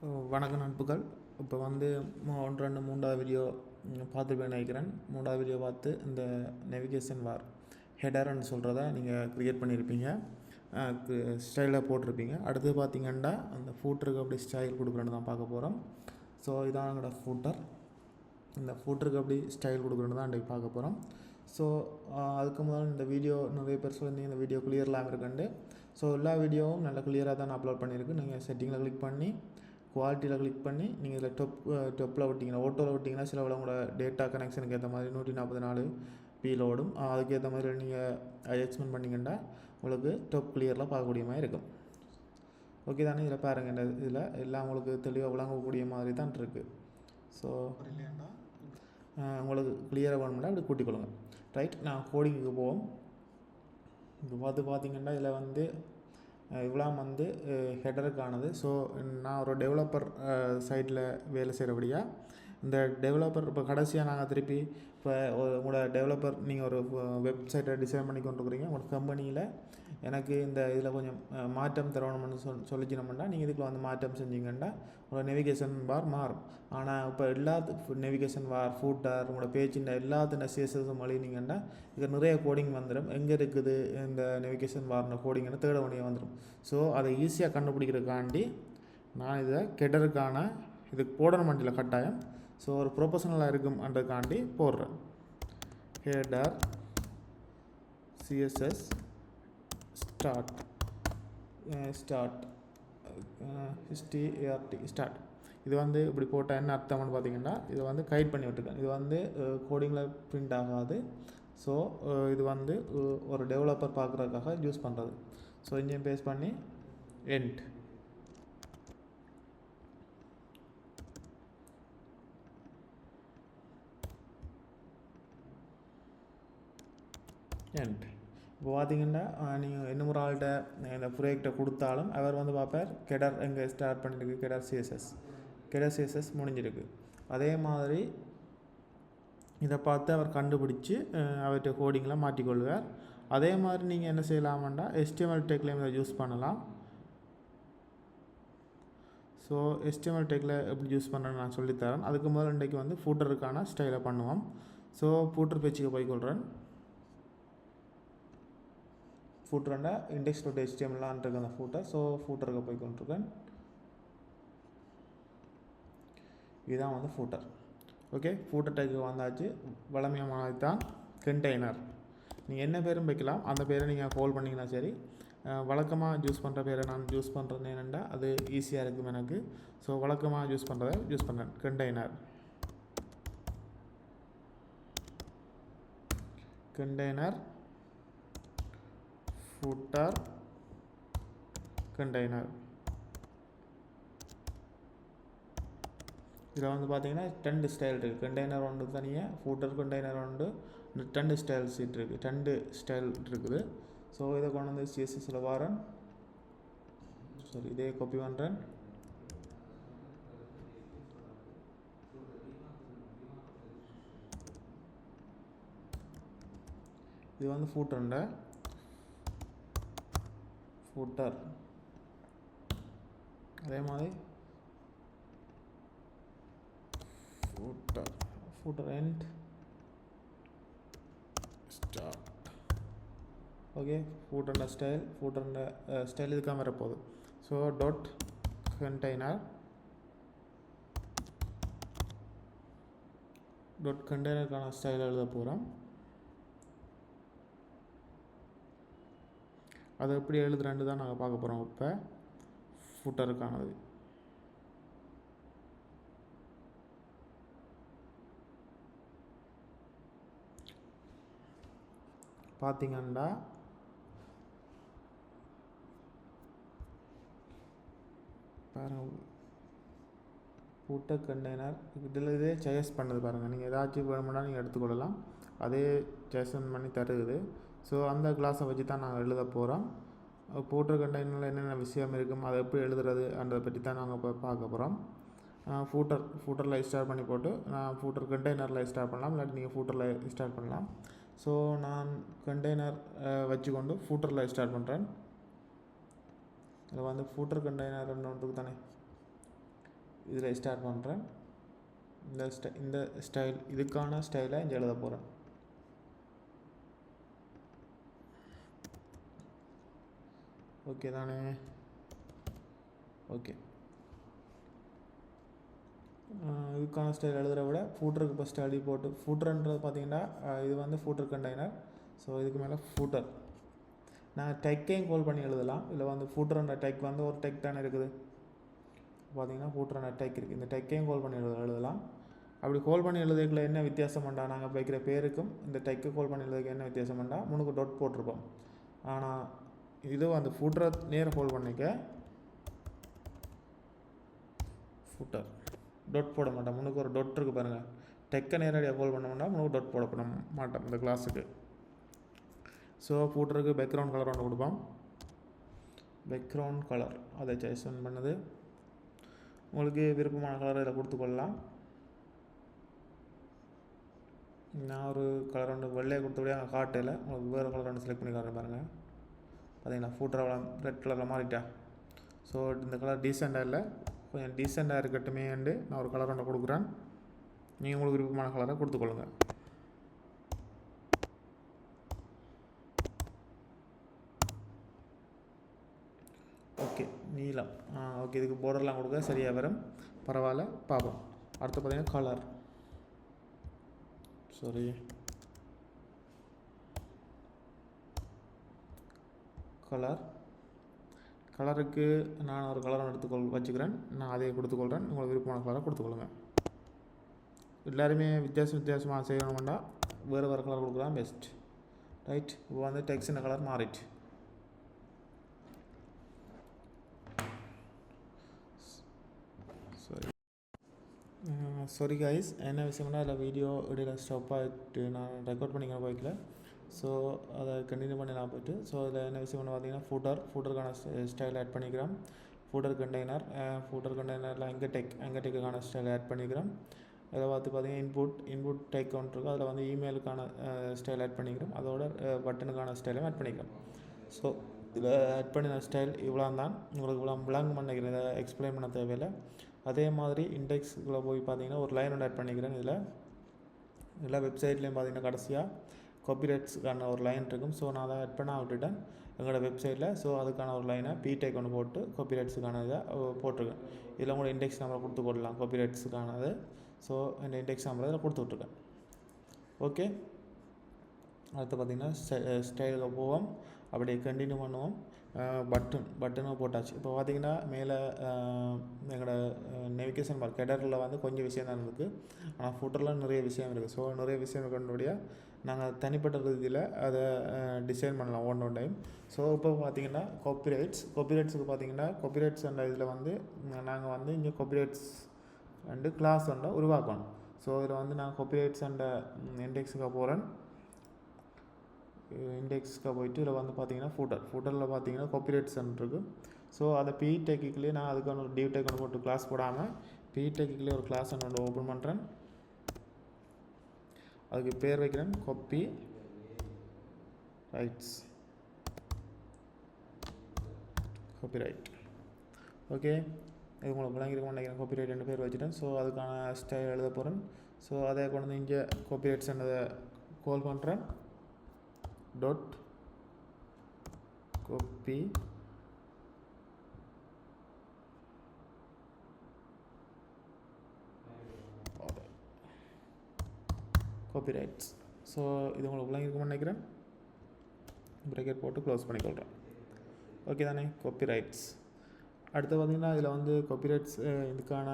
வணக்கம் நண்புகள். இப்போ வந்து 1 2 3வது வீடியோ பார்த்துருப்பேன்னு நினைக்கிறேன். 3வது வீடியோ பார்த்து இந்த நேவிகேஷன் பார் ஹெடர்னு சொல்கிறத நீங்கள் க்ரியேட் பண்ணியிருப்பீங்க, ஸ்டைலாக போட்டிருப்பீங்க. அடுத்து பார்த்தீங்கன்னா அந்த ஃபூட்டருக்கு அப்படி ஸ்டைல் கொடுக்குறேன்னு தான் பார்க்க போகிறோம். ஸோ இதான் எங்களோட ஃபூட்டர். இந்த ஃபூட்டருக்கு அப்படி ஸ்டைல் கொடுக்குறேன்னு தான் இன்றைக்கி பார்க்க போகிறோம். ஸோ அதுக்கு முதல்ல இந்த வீடியோ நிறைய பேர் சொல்லி இந்த வீடியோ கிளியர்லாம் இருக்குண்டு. ஸோ எல்லா வீடியோவும் நல்லா கிளியராக தான் நான் அப்லோட் பண்ணியிருக்கு. நீங்கள் செட்டிங்கில் கிளிக் பண்ணி குவாலிட்டியில் கிளிக் பண்ணி நீங்கள் இதில் டொப்பில் விட்டிங்கன்னா ஓட்டோவில் விட்டிங்கன்னா சில உங்களோட டேட்டா கனெக்ஷனுக்கு ஏற்ற மாதிரி 144 பீலோடும் அதுக்கேற்ற மாதிரி நீங்கள் அட்ஜஸ்ட்மெண்ட் பண்ணிங்கன்னா உங்களுக்கு டொப் கிளியரில் பார்க்கக்கூடிய மாதிரி இருக்கும். ஓகே தானே? இதில் பாருங்கள், இந்த இதில் எல்லாம் உங்களுக்கு தெளிவாக விளங்கக்கூடிய மாதிரி தான் இருக்குது. ஸோ உங்களுக்கு கிளியராக வேணும்னா அப்படி கூட்டிக்கொள்ளுங்க. ரைட், நான் கோடிங்குக்கு போவோம். இப்போ பார்த்தீங்கன்னா இதில் வந்து இவ்வளோ வந்து ஹெடருக்கானது. ஸோ நான் ஒரு டெவலப்பர் சைட்டில் வேலை செய்கிறபடியாக இந்த டெவலப்பர் இப்போ கடைசியாக நாங்கள் திருப்பி இப்போ உங்களோட டெவலப்பர் நீங்கள் ஒரு வெப்சைட்டை டிசைன் பண்ணி கொண்டு இருக்கிறீங்க. உங்களோட கம்பெனியில் எனக்கு இந்த இதில் கொஞ்சம் மாற்றம் தரணும்னு சொல்லிச்சினோம்னா நீங்கள் இதுக்குள்ள வந்து மாற்றம் செஞ்சிங்கன்னா உங்களோட நேவிகேஷன் பார் மாறும். ஆனால் இப்போ நேவிகேஷன் பார் ஃபூட்டர் உங்களோட பேஜின் எல்லாத்தின சிஎஸ்எஸும் எழுதினீங்கன்னா இது நிறைய கோடிங் வந்துடும். எங்கே இருக்குது இந்த நேவிகேஷன் பார்ன கோடிங்னு தேட வேண்டிய வந்துடும். ஸோ அதை ஈஸியாக கண்டுபிடிக்கிறதுக்காண்டி நான் இதை கெட்டருக்கான இதுக்கு போடணும் மண்டியில் கட்டாயம். ஸோ ஒரு ப்ரொஃபஷனலாக இருக்கும்ன்றதுக்காண்டி போடுறேன். Header CSS start start start. இது வந்து இப்படி போட்டால் என்ன அர்த்தம்னு பார்த்தீங்கன்னா இதை வந்து கைட் பண்ணி விட்டுருக்கேன். இது வந்து கோடிங்கில் பிரிண்ட் ஆகாது. ஸோ இது வந்து ஒரு டெவலப்பர் பார்க்குறதுக்காக யூஸ் பண்ணுறது. ஸோ இங்கேயும் பேஸ் பண்ணி எண்ட். இப்போ பார்த்தீங்கன்னா நீங்கள் இன்னும் ஒரு ஆள்கிட்ட இந்த ப்ராஜெக்டை கொடுத்தாலும் அவர் வந்து பார்ப்பார் கெடர் எங்கே ஸ்டார்ட் பண்ணியிருக்கு, கெடர் சிஎஸ்எஸ் முடிஞ்சிருக்கு. அதே மாதிரி இதை பார்த்து அவர் கண்டுபிடிச்சி அவர்கிட்ட கோடிங்கில் மாற்றிக்கொள்வார். அதே மாதிரி நீங்கள் என்ன செய்யலாம்னா HTML டேக்லையும் இதை யூஸ் பண்ணலாம். ஸோ HTML டேக்கில் எப்படி யூஸ் பண்ணுறேன்னு நான் சொல்லித்தரேன். அதுக்கு முதல்ல இன்றைக்கு வந்து ஃபூட்டருக்கான ஸ்டைலை பண்ணுவோம். ஸோ ஃபூட்டர் பேஜுக்கு போய்க்கொள்கிறேன். ஃபூட்டர்ண்டா index.html இருக்கு அந்த ஃபூட்டர். ஸோ ஃபூட்டருக்கு போய் கொண்டிருக்கேன். இதுதான் வந்து ஃபூட்டர். ஓகே, ஃபூட்டர் டேக்கு வந்தாச்சு. வளமையானது தான் கண்டெய்னர். நீங்கள் என்ன பேரும் வைக்கலாம், அந்த பேரை நீங்கள் கால் பண்ணிங்கன்னா சரி. வழக்கமாக யூஸ் பண்ணுற பேரை நான் யூஸ் பண்ணுறது என்னென்னா அது ஈஸியாக இருக்கும் எனக்கு. ஸோ வழக்கமாக யூஸ் பண்ணுறதை யூஸ் பண்ணுறேன். Container footer container. இதில் வந்து பார்த்தீங்கன்னா 2 ஸ்டைல் இருக்குது. கண்டெய்னர் ஒன்று தனியாக, ஃபூட்டர் கண்டெய்னர் ஒன்று, 2 ஸ்டைல் சீட் இருக்குது, 2 ஸ்டைல் இருக்குது. ஸோ இதை கொண்டு வந்து சிஎஸ்எஸில் வரேன். சரி, இதே காப்பி பண்ணுறேன். இது வந்து ஃபூட்டர் அதே மாதிரி footer end start. Okay, footer style இதுக்காக வரப்போகுது. ஸோ கண்டெய்னருக்கான ஸ்டைல் எழுத போகிறோம். அதை எப்படி எழுதுறேன்னு தான் நாங்கள் பார்க்க போகிறோம். இப்போ ஃபூட்டருக்கானது பார்த்தீங்கன்னா ஃபூட்டர் கண்டெய்னர் இதில் இதே சஜஸ்ட் பண்ணது பாருங்கள். நீங்கள் ஏதாச்சும் வேணும்னா நீங்கள் எடுத்துக்கொள்ளலாம். அதே சஜஷன் பண்ணி தருது. ஸோ அந்த கிளாஸை வச்சு தான் நாங்கள் எழுத போகிறோம். ஃபூட்டர் கண்டெய்னரில் என்னென்ன விஷயம் இருக்கும், அதை எப்படி எழுதுறது அதை பற்றி தான் நாங்கள் இப்போ பார்க்க போகிறோம். ஃபூட்டரில் ஸ்டார்ட் பண்ணி போட்டு நான் ஃபூட்டர் கண்டெய்னரில் ஸ்டார்ட் பண்ணலாம், இல்லாட்டி நீங்கள் ஃபூட்டரில் ஸ்டார்ட் பண்ணலாம். ஸோ நான் கண்டெய்னர் வச்சுக்கொண்டு ஃபூட்டரில் ஸ்டார்ட் பண்ணுறேன். இதில் வந்து ஃபூட்டர் கண்டெய்னர் ஒன்று தானே. இதில் ஸ்டார்ட் பண்ணுறேன். இந்த ஸ்டைல் இதுக்கான ஸ்டைலை இங்கே எழுத போகிறேன். ஓகே தானே? ஓகே, இதுக்கான ஸ்டைல் எழுதுகிற விட ஃபூட்டருக்கு ஃபஸ்ட்டு அடி போட்டு, ஃபூட்டர்ன்றது பார்த்தீங்கன்னா இது வந்து ஃபூட்டர் கண்டெய்னர். ஸோ இதுக்கு மேலே ஃபூட்டர் நான் டெக்கையும் கால் பண்ணி எழுதலாம். இல்லை வந்து ஃபூட்டர்ன்ற டெக் வந்து ஒரு டெக் தானே இருக்குது. பார்த்தீங்கன்னா ஃபூட்டர்ன்ற டெக் இருக்குது. இந்த டெக்கையும் கால் பண்ணி எழுதலாம். அப்படி கால் பண்ணி எழுதுறதுக்குள்ள என்ன வித்தியாசம் பண்ணா, நாங்கள் வைக்கிற பேருக்கும் இந்த டெக்கு கால் பண்ணி எழுதுறதுக்கு என்ன வித்தியாசம் பண்ணால் முன்னுக்கு டொட் போட்டிருப்போம். ஆனால் இது அந்த ஃபூட்டரை நேராக கால் பண்ணிக்க ஃபூட்டர் டொட் போட மாட்டோம். முன்னுக்கு ஒரு டொட் இருக்குது பாருங்கள். டெக்கை நேரடியாக கால் பண்ணோம்னா முன்னுக்கு டொட் போட மாட்டோம் இந்த கிளாஸுக்கு. ஸோ ஃபூட்டருக்கு பேக்ரவுண்ட் கலர் ஒன்று கொடுப்போம். பேக்ரவுண்ட் கலர் அதை சாய்ஸ் பண்ணது உங்களுக்கு விருப்பமான கலர் இதில் கொடுத்துக்கொள்ளலாம். நான் ஒரு கலர் ஒன்று வெள்ளையை கொடுத்தபடியே அங்கே காட்டையில் உங்களுக்கு வேறு கலர் ஒன்று செலக்ட் பண்ணி காட்டுறேன் பாருங்கள். பார்த்தீங்கன்னா ஃபூட்டரை ரெட் கலரில் மாறிட்டா. ஸோ இந்த கலர் டீசெண்டாக இல்லை, கொஞ்சம் டீசெண்டாக இருக்கட்டுமேண்டு நான் ஒரு கலர் ஒன்று கொடுக்குறேன். நீங்கள் உங்களுக்கு விருப்பமான கலரை கொடுத்துக்கொள்ளுங்க. ஓகே, நீலம். ஓகே, இதுக்கு பார்டர்லாம் கொடுக்க சரியாக வரும், பரவாயில்ல, பார்ப்போம். அடுத்து பார்த்தீங்கன்னா கலர். சாரி, கலருக்கு நான் ஒரு கலரை வச்சுக்கிறேன். நான் அதையே கொடுத்துக்கொள்கிறேன். உங்களுக்கு விருப்பமான கலரை கொடுத்துக்கொள்ளுங்க. எல்லாருமே வித்தியாசமாக செய்யணும்னா வேறு கலர் கொடுக்கலாம் பெஸ்ட். ரைட், இப்போ வந்து டெக்ஸ்டின் கலர் மாறிட்டு. சாரி கைஸ், என்ன விஷயம்னா அதில் வீடியோ இடையில் ஸ்டாப் ஆகிட்டு நான் ரெக்கார்ட் பண்ணிக்கிற பைக்கில். ஸோ அதை கண்டினியூ பண்ணி நான் போய்ட்டு. ஸோ அதில் என்ன விஷயம்னு பார்த்தீங்கன்னா ஃபூட்டருக்கான ஸ்டைல் ஆட் பண்ணிக்கிறேன். ஃபூட்டர் கண்டெய்னரில் எங்கடெக்குக்கான ஸ்டைல் ஆட் பண்ணிக்கிறேன். அதில் பார்த்தீங்கன்னா இன்புட் டெக் ஒன்று இருக்குது. அதில் வந்து இமெயிலுக்கான ஸ்டைல் ஆட் பண்ணிக்கிறேன். அதோட பட்டனுக்கான ஸ்டைலும் ஆட் பண்ணிக்கிறேன். ஸோ இதில் ஆட் பண்ணின ஸ்டைல் இவ்வளோ தான். உங்களுக்கு இவ்வளோ பிளாங் பண்ணிக்கிறேன், இதை எக்ஸ்பிளைன் பண்ண தேவையில்லை. அதே மாதிரி இண்டெக்ஸுக்குள்ளே போய் பார்த்தீங்கன்னா ஒரு லைன் ஒன்று ஆட் பண்ணிக்கிறேன். இதில் எல்லா வெப்சைட்லேயும் பார்த்தீங்கன்னா கடைசியாக காப்பிரைட்ஸுக்கான ஒரு லைன் இருக்கும். ஸோ நான் அதை ஆட் பண்ண விட்டுட்டேன் எங்களோட வெப்சைட்டில். ஸோ அதுக்கான ஒரு லைனை பிடெக் ஒன்று போட்டு காப்பிரைட்ஸுக்கான இதை போட்டிருக்கேன். இதில் உங்களோட இண்டெக்ஸ் நம்பரை கொடுத்து கொள்ளலாம் காப்பிரைட்ஸுக்கானது. ஸோ இந்த இண்டெக்ஸ் நம்பரை இதில் கொடுத்து விட்ருக்கேன். ஓகே, அடுத்து பார்த்திங்கன்னா ஸ்டைலுக்கு போவோம், அப்படியே கண்டினியூ பண்ணுவோம். பட்டனும் போட்டாச்சு. இப்போ பார்த்திங்கன்னா மேலே எங்களோட நேவிகேஷன் மார்க் ஹெடரில் வந்து கொஞ்சம் விஷயம் தான் இருக்குது. ஆனால் ஃபுட்டரில் நிறைய விஷயம் இருக்குது. ஸோ நிறைய விஷயம் இருக்கிறபடியாக நாங்கள் தனிப்பட்ட ரீதியில் அதை டிசைன் பண்ணலாம் ஒன் டைம். ஸோ இப்போ பார்த்திங்கன்னா காப்பிரைட்ஸுக்கு பார்த்திங்கன்னா காப்பிரைட்ஸ் அண்ட் இதில் வந்து நாங்கள் வந்து இங்கே காப்பிரைட்ஸ் அண்டு கிளாஸ் ஒன்றை உருவாக்கணும். ஸோ இதில் வந்து நான் காப்பிரைட்ஸ் அண்ட் இண்டெக்ஸுக்கு போகிறேன். இண்டெக்ஸ்க்கு போயிட்டு இதில் வந்து பார்த்தீங்கன்னா ஃபூட்டரில் பார்த்தீங்கன்னா காப்பிரைட்ஸ் இருக்குது. ஸோ அதை பிடெக்குலேயே நான் அதுக்கான ஒரு டிவ் டெக் ஒன்று போட்டு கிளாஸ் போடாமல் பிடெக்குலேயே ஒரு கிளாஸ் ஒன்று ஓப்பன் பண்ணுறேன். அதுக்கு பேர் வைக்கிறேன் காப்பி ரைட். ஓகே, இது உங்களுக்கு விளங்கிருக்கும் நினைக்கிறேன். காப்பிரைட் 2 பேர் வச்சுட்டேன். ஸோ அதுக்கான ஸ்டைல் எழுத போகிறேன். ஸோ அதை கொண்டு வந்து இங்கே காப்பிரைட்ஸ் என்னதை கால் பண்ணுறேன். Dot copyrights. ஸோ இது உங்களுக்கு விளங்கிருக்கும்னு நினைக்கிறேன். பிரேக்கெட் போட்டு க்ளோஸ் பண்ணிக்கொள்கிறேன். ஓகே தானே, காப்பிரைட்ஸ். அடுத்து பார்த்திங்கன்னா இதில் வந்து காப்பிரைட்ஸ் இதுக்கான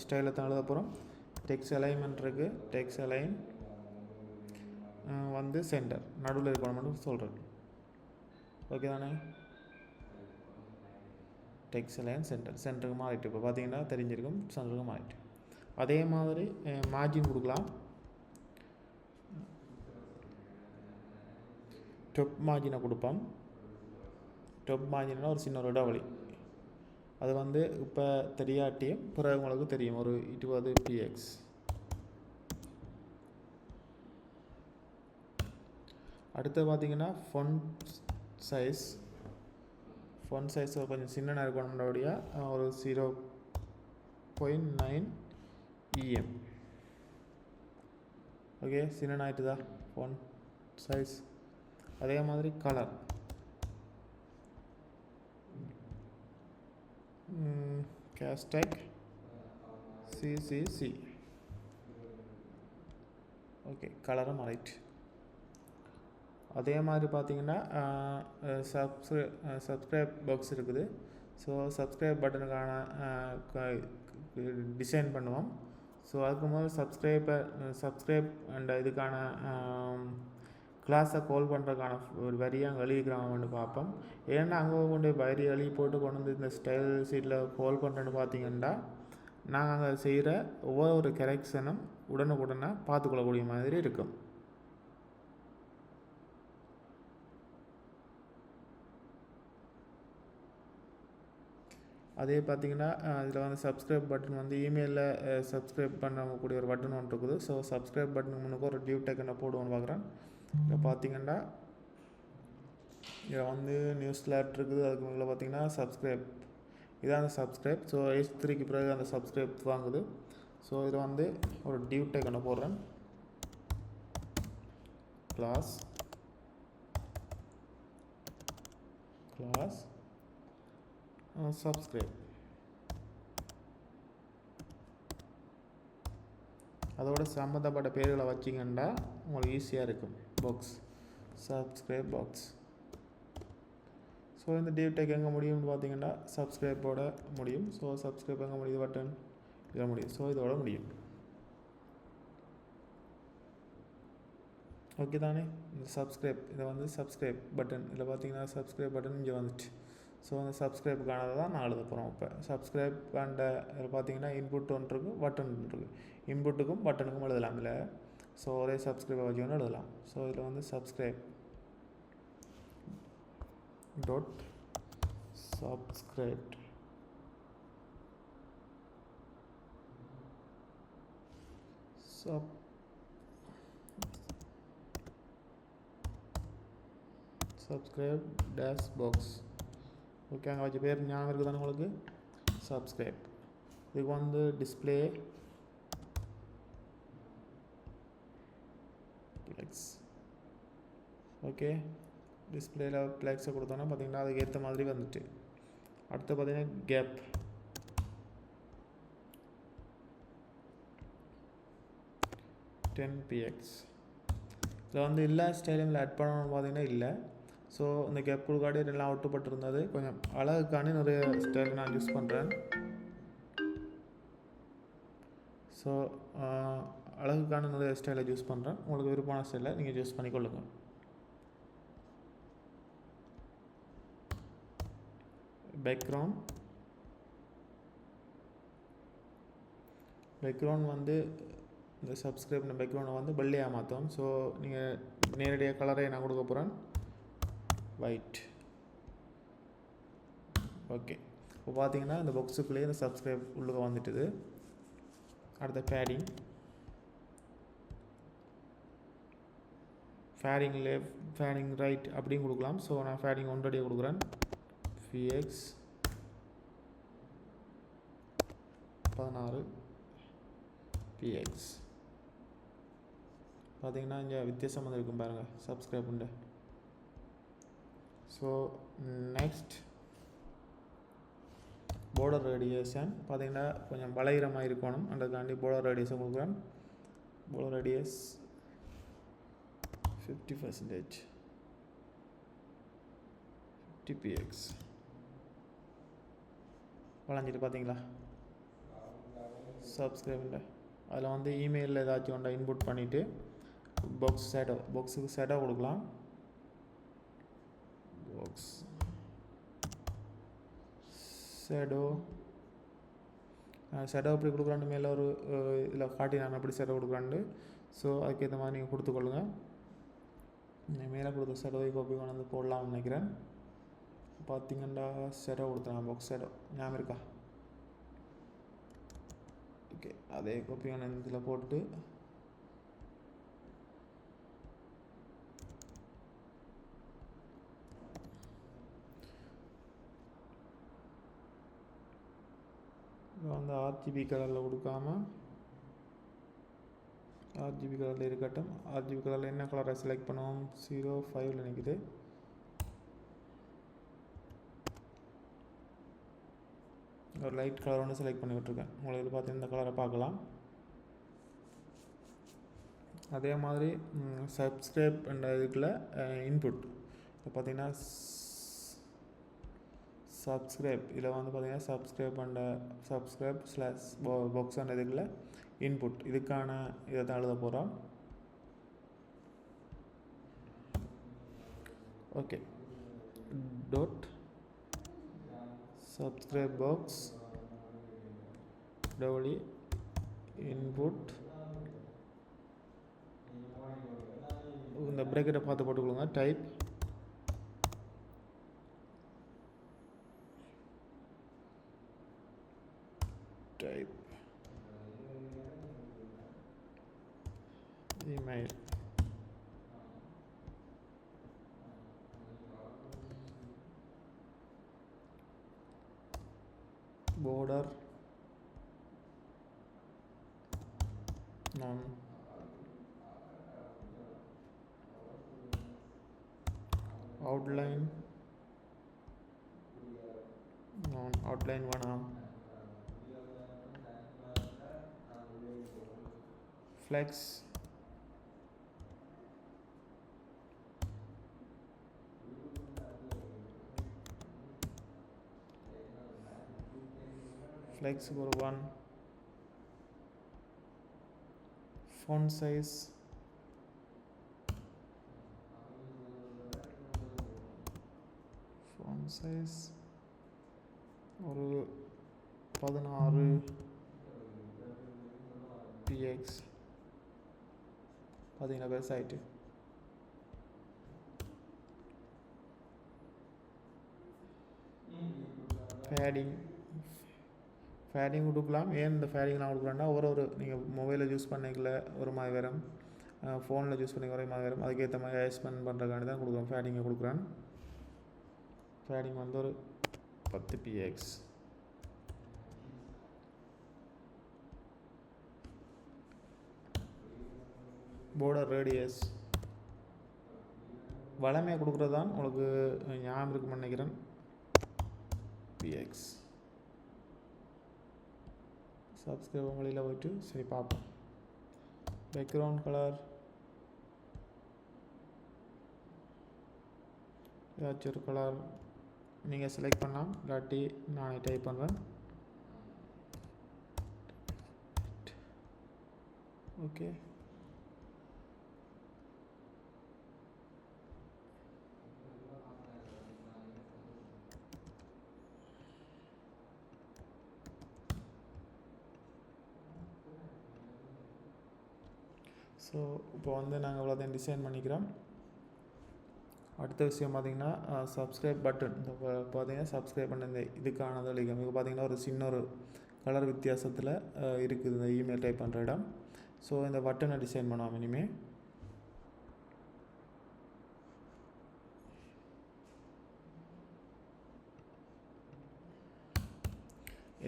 ஸ்டைலை தான் எழுத போகிறோம். டெக்ஸ்ட் அலைன்மெண்ட் இருக்குது. டெக்ஸ்ட் அலைன் வந்து சென்டர் நடுவில் இருக்கணும் மட்டும் சொல்கிறேன். ஓகே தானே, டெக்ஸ்ட் அலைன் சென்டருக்கு மாறிட்டு இப்போ பார்த்தீங்கன்னா தெரிஞ்சிருக்கும், சென்டருக்கு மாறிட்டு. அதே மாதிரி மார்ஜின் கொடுக்கலாம். டொப் மார்ஜினை கொடுப்போம். டொப் மார்ஜின்னா ஒரு சின்ன ஒரு இடைவெளி. அது வந்து இப்போ தெரியாட்டியும் பிறகு உங்களுக்கு தெரியும், ஒரு 20 px. அடுத்து பார்த்தீங்கன்னா ஃபont ஃபொண்ட் சைஸ் கொஞ்சம் சின்ன இருக்கணும்ன்றபடியாக ஒரு 0.9 EM. ஓகே, சின்ன ஆகிட்டுதா ஃபொண்ட் சைஸ். அதே மாதிரி கலர் கேஸ்டேக் CCC. ஓகே, கலரும் ரைட். அதே மாதிரி பார்த்தீங்கன்னா சப்ஸ்கிரைப் பாக்ஸ் இருக்குது. ஸோ சப்ஸ்கிரைப் பட்டனுக்கான டிசைன் பண்ணுவோம். ஸோ அதுக்கு முதல்ல சப்ஸ்கிரைப் அண்ட் இதுக்கான கிளாஸை கால் பண்ணுறதுக்கான ஒரு வரியை அங்கே எழுதிக்கிறாங்கன்னு பார்ப்போம். ஏன்னா அங்கே கொண்டு வரி எழுதி போட்டு கொண்டு வந்து இந்த ஸ்டைல் சீட்டில் கால் பண்ணுறேன்னு பார்த்தீங்கன்னா நாங்கள் அங்கே செய்கிற ஒவ்வொரு கரெக்ஷனும் உடனுக்குடனே பார்த்துக்கொள்ளக்கூடிய மாதிரி இருக்கும். அதே பார்த்திங்கன்னா இதில் வந்து சப்ஸ்கிரைப் பட்டன் வந்து இமெயிலில் சப்ஸ்கிரைப் பண்ணக்கூடிய ஒரு பட்டன் ஒன்று இருக்குது. ஸோ சப்ஸ்கிரைப் பட்டனுக்கு முன்னுக்கு ஒரு டியூ டேக்கனை போடுவோன்னு பார்க்குறேன். இதில் பார்த்திங்கன்னா இதில் வந்து நியூஸ் லேட் இருக்குது. அதுக்கு முன்னில் பார்த்திங்கன்னா சப்ஸ்கிரைப், இதான் அந்த சப்ஸ்கிரைப். ஸோ H3க்கு பிறகு அந்த சப்ஸ்கிரைப் வாங்குது. ஸோ இதில் வந்து ஒரு டியூ டேக்கனை போடுறேன். Class subscribe. அதோட சம்மந்தப்பட்ட பேர்களை வச்சிங்கன்னா உங்களுக்கு ஈஸியாக இருக்கும். Box subscribe box. ஸோ இந்த டியூ டேக் எங்கே முடியும்னு பார்த்தீங்கன்னா சப்ஸ்கிரைப்போட முடியும். ஸோ சப்ஸ்கிரைப் எங்கே முடியுது, பட்டன் இதில் முடியும். ஸோ இதோட முடியும். ஓகே தானே. இந்த சப்ஸ்கிரைப் இதை வந்து சப்ஸ்கிரைப் பட்டன் இதில் பார்த்தீங்கன்னா சப்ஸ்கிரைப் பட்டன் இங்கே வந்துச்சு. ஸோ அந்த சப்ஸ்கிரைப்புக்கானதை தான் நான் எழுத போகிறோம். இப்போ சப்ஸ்கிரைப் அண்ட் இதில் பார்த்தீங்கன்னா இன்புட் ஒன்று இருக்குது, பட்டன் ஒன்று இருக்குது. இன்புட்டுக்கும் பட்டனுக்கும் எழுதலாம் இல்லை. ஸோ ஒரே சப்ஸ்கிரைப்பை வச்சுக்கொண்டு எழுதலாம். ஸோ இதில் வந்து subscribe dot subscribed subscribe dash box. Okay, அங்கே வச்ச பேர் ஞாபகம் இருக்குது தானே உங்களுக்கு. சப்ஸ்கிரைப். இதுக்கு வந்து டிஸ்பிளே ஃப்ளெக்ஸ். ஓகே, டிஸ்பிளேல ஃப்ளெக்ஸை கொடுத்தோன்னா பார்த்தீங்கன்னா அதுக்கு ஏற்ற மாதிரி வந்துட்டு. அடுத்து பார்த்தீங்கன்னா கேப். $10px. இதில் வந்து எல்லா ஸ்டைலும் ஆட் பண்ணணும்னு பார்த்தீங்கன்னா இல்லை. ஸோ இந்த கேப் கொடுக்காடி எல்லாம் ஒட்டுப்பட்டிருந்தது. கொஞ்சம் அழகுக்கான நிறைய ஸ்டைல் நான் யூஸ் பண்ணுறேன். ஸோ அழகுக்கான நிறைய ஸ்டைலை யூஸ் பண்ணுறேன். உங்களுக்கு விருப்பமான ஸ்டைலை நீங்கள் யூஸ் பண்ணிக்கொள்ளுங்க. பேக்ரவுண்ட் வந்து இந்த சப்ஸ்கிரைப் பேக்ரவுண்டை வந்து வெள்ளையாக மாற்றோம். ஸோ நீங்கள் நேரடியாக கலரை நான் கொடுக்க போகிறேன், ஒயிட். ஓகே, இப்போ பார்த்தீங்கன்னா இந்த பாக்ஸுக்குள்ளேயே இந்த சப்ஸ்கிரைப் உள்ளுக்க வந்துட்டுது. அடுத்த ஃபேடிங் லெஃப்ட், ஃபேடிங் ரைட் அப்படின்னு கொடுக்கலாம். ஸோ நான் ஃபேடிங் ஒன்றடியே கொடுக்குறேன். px 16 px. பார்த்தீங்கன்னா இங்கே வித்தியாசம் வந்து இருக்கும் பாருங்கள் சப்ஸ்கிரைப் உண்டு. ஸோ நெக்ஸ்ட் border radiation பார்த்தீங்கன்னா கொஞ்சம் வளைகிறமாக இருக்கணும். அதுக்காண்டி border radiation கொடுக்குறேன். border radius 50%, 50px. வளைஞ்சிட்டு பார்த்தீங்களா சப்ஸ்கிரைபில். அதில் வந்து இமெயிலில் ஏதாச்சும் ஒன்றை இன்புட் பண்ணிவிட்டு பாக்ஸுக்கு ஷேடோ கொடுக்கலாம். பாக்ஸ் ஷேடோ எப்படி கொடுக்குறான்னு மேலே ஒரு இதில் காட்டி நான் எப்படி ஷேடோ கொடுக்குறான்னு. ஸோ அதுக்கேற்ற மாதிரி நீங்கள் கொடுத்துக்கொள்ளுங்க. மேலே கொடுத்த ஷேடோவை காப்பி கொண்டு வந்து போடலாம்னு நினைக்கிறேன். பார்த்தீங்கன்னா ஷேடோ கொடுத்துருங்க, பாக்ஸ் ஷேடோ ஞாபகம் இருக்கா. ஓகே, அதே காப்பி கொண்டு வந்து இதில் போட்டு வந்து ஆர்ஜிபி கலரில் கொடுக்காம ஆர்ஜிபி கலரில் இருக்கட்டும். ஆர்ஜிபி கலரில் என்ன கலரை செலக்ட் பண்ணுவோம்? 05 நினைக்குது. ஒரு லைட் கலர் ஒன்று செலக்ட் பண்ணி விட்ருக்கேன். உங்களுக்கு பார்த்தீங்கன்னா இந்த கலரை பார்க்கலாம். அதே மாதிரி சப்ஸ்கிரைப் என்ற இதுக்குள்ள இன்புட் இப்போ பார்த்தீங்கன்னா சப்ஸ்கிரைப் இதில் வந்து பார்த்தீங்கன்னா சப்ஸ்கிரைப் ஸ்லாஷ் பாக்ஸ் என்ற இதுக்குள்ள இன்புட் இதுக்கான இதை தான் எழுத போகிறோம். Okay, dot subscribe box W input இந்த பிரேக்கெட்டை பார்த்து போட்டுக்கொள்ளுங்க. Type email border non outline non outline வேணாம். flex for 1 font size ஒரு 16 px பார்த்தீங்கன்னா பெருசாகிட்டு. ஃபேடிங் கொடுக்கலாம். ஏன் இந்த ஃபேடிங்லாம் கொடுக்குறேன்னா ஒரு நீங்கள் மொபைலில் யூஸ் பண்ணிக்கல ஒரு மாதிரி வரும், ஃபோனில் யூஸ் பண்ணிக்க ஒரே மாதிரி வரும். அதுக்கேற்ற மாதிரி அட்ஜஸ்ட்மெண்ட் பண்ணுறதுக்காண்டி தான் கொடுக்குறோம். ஃபேடிங்கை கொடுக்குறேன். ஃபேடிங் வந்து ஒரு 10 px. border radius வளமையாக கொடுக்குறது தான் உங்களுக்கு ஞாபகம் இருக்குன்னு நினைக்கிறேன். px சப்ஸ்கிரைப் வழியில் போய்ட்டு சரி பார்ப்போம். பேக்ரவுண்ட் கலர் ஏதாச்சும் ஒரு கலர் நீங்கள் செலக்ட் பண்ணலாம், இல்லாட்டி நானே டைப் பண்ணுறேன். ஓகே, ஸோ இப்போ வந்து நாங்கள் இவ்வளோதான் டிசைன் பண்ணிக்கிறோம். அடுத்த விஷயம் பார்த்திங்கன்னா சப்ஸ்கிரைப் பட்டன். இந்த பார்த்தீங்கன்னா சப்ஸ்கிரைப் பண்ண இந்த இதுக்கானது அளிக்கும். இப்போ பார்த்திங்கன்னா ஒரு சின்ன ஒரு கலர் வித்தியாசத்தில் இருக்குது இந்த இமெயில் டைப் பண்ணுற இடம். ஸோ இந்த பட்டனை டிசைன் பண்ணுவோம்.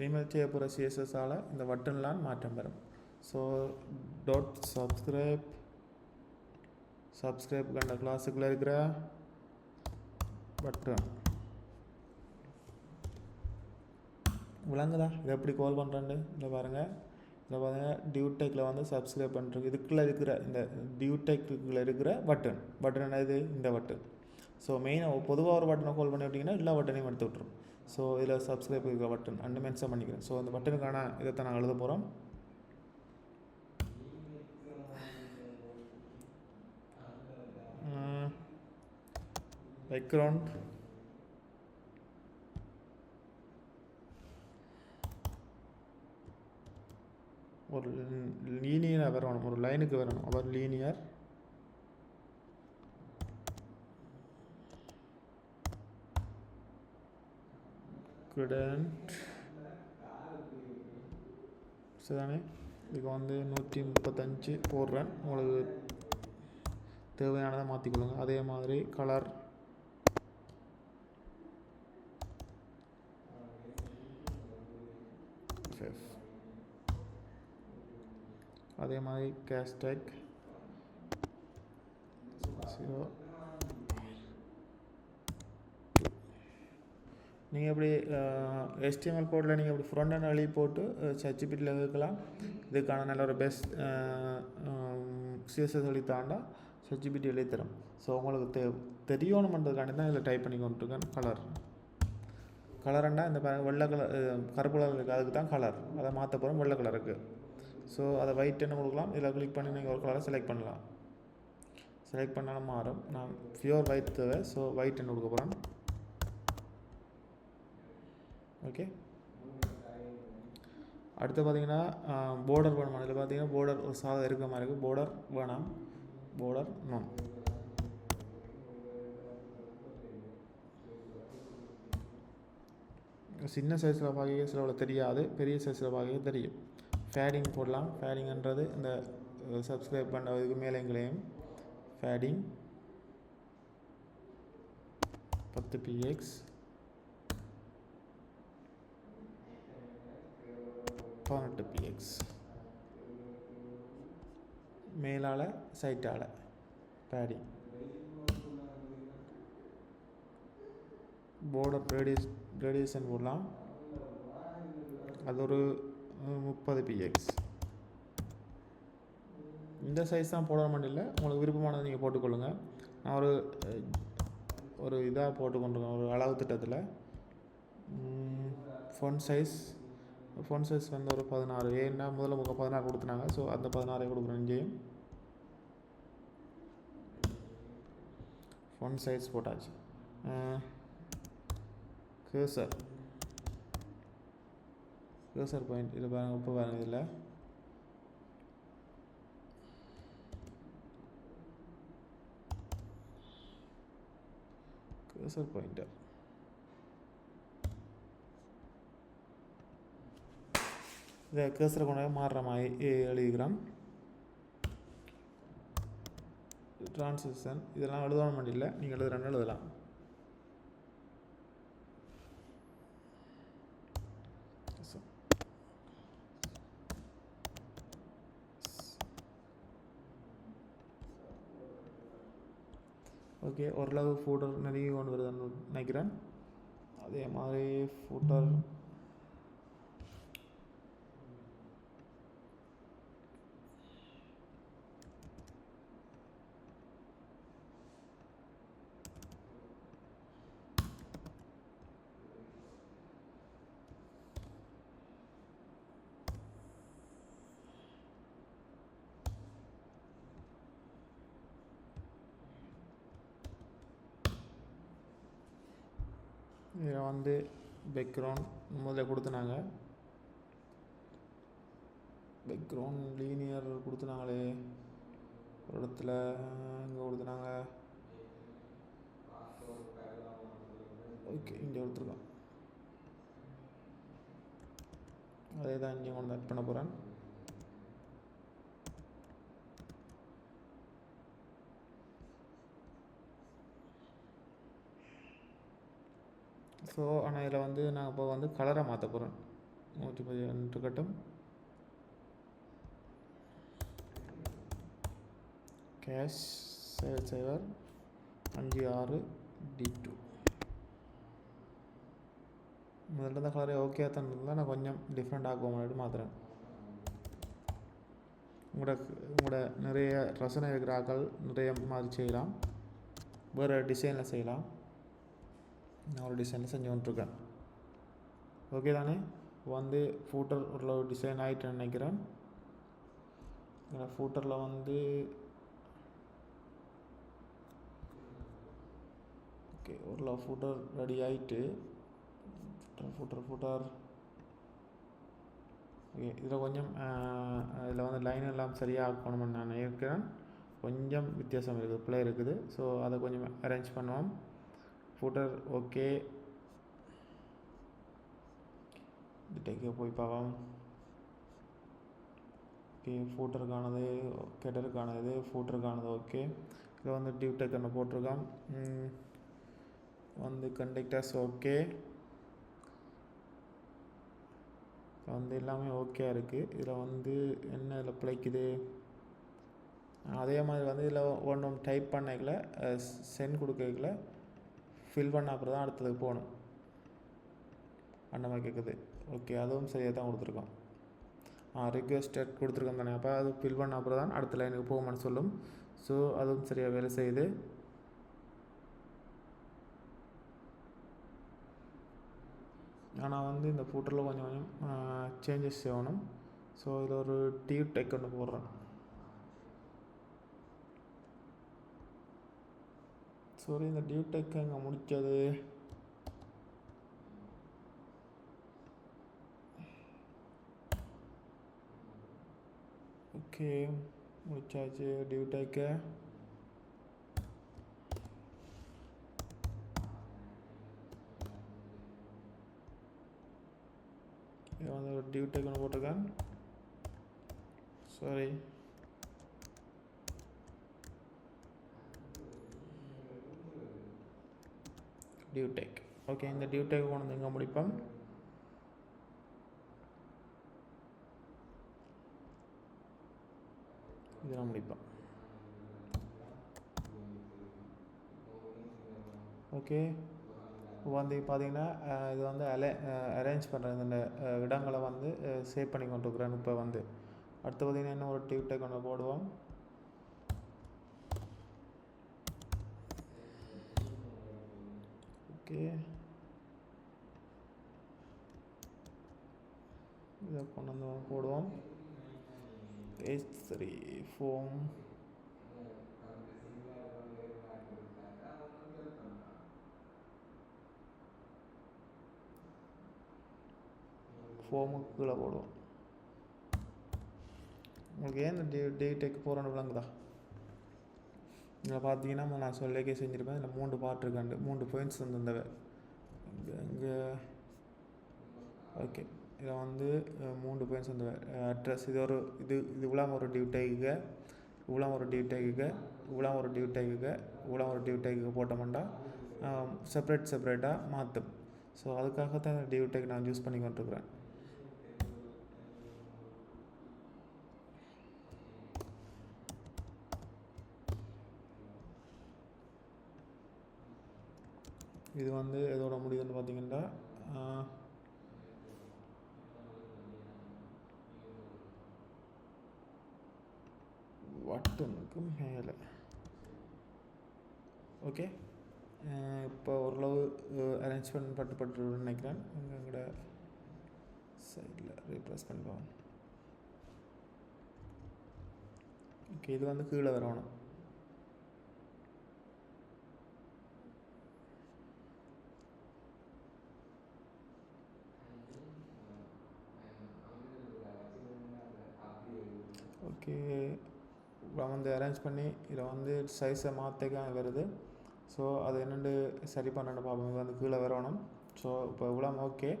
இனிமேல் செய்ய போகிற சிஎஸ்எஸ்ஸால் இந்த பட்டன்லாம் மாற்றம் பெறும். ஸோ டாட் சப்ஸ்கிரைப் கண்ட கிளாஸுக்குள்ளே இருக்கிற பட்டன் விளங்குதா? இதை எப்படி கால் பண்ணுறேன்னு இதில் பாருங்கள். இதில் பாருங்கள் டியூடெக்கில் வந்து சப்ஸ்கிரைப் பண்ணுறது இதுக்குள்ளே இருக்கிற இந்த டியூடெக்குள்ளே இருக்கிற பட்டன் என்ன இது? இந்த பட்டன். ஸோ மெயினாக பொதுவாக ஒரு பட்டனை கால் பண்ணி விட்டிங்கன்னா எல்லா பட்டனையும் எடுத்து விட்ரும். ஸோ இதில் சப்ஸ்கிரைப் இருக்கிற பட்டன் அண்டு மென்ஷன் பண்ணிக்கிறேன். ஸோ அந்த பட்டனுக்கான இதை நாங்கள் எழுத போகிறோம். பேக்ரவுண்ட் ஒரு லீனியராக வரணும், ஒரு லைனுக்கு வரணும். அவர் லீனியர் குடன்ட் சரிதானே? இதுக்கு வந்து 135 போடுறேன். உங்களுக்கு தேவையானதை மாற்றிக்கொள்ளுங்க. அதே மாதிரி கலர் எஃப்எஃப். அதே மாதிரி கேஸ்டேக் 0. நீங்கள் இப்படி HTML கோடில் நீங்கள் இப்படி ஃப்ரண்ட் அண்ட் எழுதி போட்டு ChatGPTல இருக்கலாம். இதுக்கான நல்ல ஒரு பெஸ்ட் CSS எழுதி தாண்டா ChatGPT எழுதி தரும். ஸோ உங்களுக்கு தெரியணுமன்றதுக்காண்டி தான் இதில் டைப் பண்ணி கொண்டுருக்கேன். கலர்ண்டா இந்த வெள்ளை கலர் கருப்பு கலர் இருக்குது, அதுக்கு தான் கலர். அதை மாற்ற போகிறோம் வெள்ளை கலருக்கு. ஸோ அதை ஒயிட்னு கொடுக்கலாம். இதில் கிளிக் பண்ணி நீங்கள் ஒரு கலரை செலக்ட் பண்ணலாம். செலக்ட் பண்ணாலும் மாறும். நான் பியூர் ஒயிட் தேவை, ஸோ ஒயிட்னு கொடுக்க போகிறேன். ஓகே, அடுத்து பார்த்தீங்கன்னா போர்டர் வேணும். அதில் பார்த்தீங்கன்னா போர்டர் ஒரு சாதம் இருக்கிற மாதிரி இருக்குது. போர்டர் வேணாம், போர்டர் நோ. சின்ன சைஸில் பார்க்க சில தெரியாது, பெரிய சைஸில் பார்க்க தெரியும். ஃபேடிங் போடலாம். ஃபேடிங்ன்றது இந்த சப்ஸ்கிரைப் பண்ணுறதுக்கு மேலே எங்களையும் ஃபேடிங் 10 px 18 px மேலால் சைட்டால் பேடிங். போர்டர் ரேடியேஷன் போடலாம். அது ஒரு 30 px. இந்த சைஸ் தான் போட மாட்டில்லை, உங்களுக்கு விருப்பமானது நீங்கள் போட்டுக்கொள்ளுங்கள். நான் ஒரு இதாக போட்டுக்கொண்டிருக்கேன், ஒரு அளவு திட்டத்தில். ஃபொண்ட் சைஸ் வந்து ஒரு 16. ஏன்னா முதல்ல 16 கொடுத்துனாங்க, ஸோ அந்த 16 கொடுக்குறேன். இங்கேயும் ஃபொண்ட் சைஸ் போட்டாச்சு. கர்சர் பாயிண்ட் இது பாருங்கள். இப்போ பாருங்கள், இதில் கர்சர் பாயிண்டர் இதை கர்சரை கொண்டு மாறுற மாதிரி எழுதிக்கிறோம். ட்ரான்சிஷன் இதெல்லாம் எழுதணும் மாட்டில்லை, நீங்கள் எழுதுறேன்னு எழுதலாம். ஓகே, ஓரளவு ஃபூட்டர் நிறைய கொண்டு வருதுன்னு நினைக்கிறேன். அதே மாதிரி ஃபூட்டர் இதில் வந்து பேக்ரவுண்ட் முதல்ல கொடுத்துனாங்க. பேக்ரவுண்ட் லீனியர் கொடுத்துனாங்களே ஒரு இடத்துல, இங்கே கொடுத்துனாங்க. ஓகே, இங்கே கொடுத்துருக்கோம். அதே தான் இங்கே கொண்டு ஆட் பண்ண போகிறேன். ஸோ ஆனால் இதில் வந்து நான் இப்போ வந்து கலரை மாற்ற போகிறேன். 110 இருக்கட்டும். கேஷ் சேவர் 56 D2. முதல்ல இருந்த கலரே ஓகே தான் இருந்தால் நான் கொஞ்சம் டிஃப்ரெண்ட் ஆகும் முன்னாடி மாற்றுறேன். உங்களோட நிறைய ரசனை இருக்கிற ஆக்கள் நிறைய மாதிரி செய்யலாம், வேறு டிசைனில் செய்யலாம். நான் ஒரு டிசைனில் செஞ்சு கொண்டிருக்கேன். ஓகே தானே, வந்து ஃபூட்டர் ஒரு டிசைன் ஆகிட்டு நினைக்கிறேன். ஃபூட்டரில் வந்து ஓகே ஒரு ஃபூட்டர் ரெடி ஆகிட்டு ஃபூட்டர் ஓகே. இதில் கொஞ்சம் இதில் வந்து லைன் எல்லாம் சரியாக ஆக்கணும்னு நான் நினைக்கிறேன். கொஞ்சம் வித்தியாசம் இருக்குது, பிள்ளை இருக்குது. ஸோ அதை கொஞ்சம் அரேஞ்ச் பண்ணுவோம். ஃபூட்டர் ஓகே, டேக்கே போய் பார்க்கலாம். ஓகே, ஃபூட்டருக்கானது கெட்டருக்கானது ஃபூட்டருக்கானது ஓகே. இதில் வந்து டிவ் டேக்கர்னு போட்டிருக்கான். வந்து கண்டக்டர்ஸ் ஓகே. வந்து எல்லாமே ஓகே இருக்குது. இதில் வந்து என்ன இதில் பிழைக்குது, அதே மாதிரி வந்து இதில் ஒன்றும் டைப் பண்ணிக்கல, சென்ட் கொடுக்கல, ஃபில் பண்ண அப்புறம் தான் அடுத்ததுக்கு போகணும் அந்த மாதிரி கேட்குது. ஓகே, அதுவும் சரியாக தான் கொடுத்துருக்கோம். ரிக்வெஸ்டட் கொடுத்துருக்கோம் தானே, அப்போ அது ஃபில் பண்ண அப்புறம் தான் அடுத்த லைனுக்கு போகணும்னு சொல்லும். ஸோ அதுவும் சரியாக வேலை செய்யுது. ஆனால் வந்து இந்த ஃபூட்டரில் கொஞ்சம் கொஞ்சம் சேஞ்சஸ் செய்யணும். ஸோ இதில் ஒரு டியூ டெக் ஒன்று போடுறேன். சாரி, இந்த டியூ டெக் அங்கே முடித்தது. ஓகே, முடிச்சாச்சு டியூ டெக்கு. இது வந்து ஒரு டியூ டெக் ஒன்று போட்டிருக்கேன். Sorry, due deck. ஓகே, இந்த டியூ டெக் கொண்டு வந்து இங்கே முடிப்போம். இதெல்லாம் முடிப்போம். ஓகே, இப்போ வந்து பார்த்தீங்கன்னா இது வந்து அரேஞ்ச் பண்ணுறது இந்த இடங்களை வந்து சேவ் பண்ணி கொண்டுருக்குறேன். இப்போ வந்து அடுத்து பார்த்தீங்கன்னா இன்னும் ஒரு டியூ டெக் ஒன்று போடுவோம். ஓகே, இதை கொண்டு வந்து போடுவோம். H3 ஃபோம் ஃபோமுக்கு கீழே போடுவோம். உங்களுக்கு ஏன் இந்த டேக் போகிறோன்னு விளங்குதா? இதில் பார்த்தீங்கன்னா நான் சொல்லிக்கே செஞ்சுருப்பேன். இதில் 3 பார்ட் இருக்காண்டு, 3 பாயிண்ட்ஸ் வந்துருந்தவை இங்கே. ஓகே, இதில் வந்து 3 பாயிண்ட்ஸ் வந்தவை. அட்ரஸ் இது ஒரு இவ்வளோ ஒரு டியூ டேக்குக்கு, இவ்வளோ ஒரு டியூ டேக்குக்கு, இவ்வளோ ஒரு டியூ டேக்குக்கு, இவ்வளோ ஒரு டியூ டேக்குக்கு போட்டோம்னா செப்பரேட்டாக மாற்றும். ஸோ அதுக்காகத்தான் இந்த டியூ டேக் நான் யூஸ் பண்ணி கொண்டிருக்கிறேன். இது வந்து எதோட முடியுதுன்னு பார்த்தீங்கன்னா பட்டனுக்கு மேலே. ஓகே, இப்போ ஓரளவு அரேஞ்ச்மெண்ட் பட்டு நினைக்கிறேன். எங்களோட சைடில் ரீப்ளேஸ் பண்ணுவோம். ஓகே, இது வந்து கீழே வரணும். ஓகே, வந்து அரேஞ்ச் பண்ணி இதில் வந்து சைஸை மாற்றிக்க வருது. ஸோ அது என்னென்னு சரி பண்ணணும் பார்ப்போம். இது வந்து கீழே வரணும். ஸோ இப்போ இவ்வளோ ஓகே,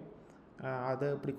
அதை இப்படி கொண்டு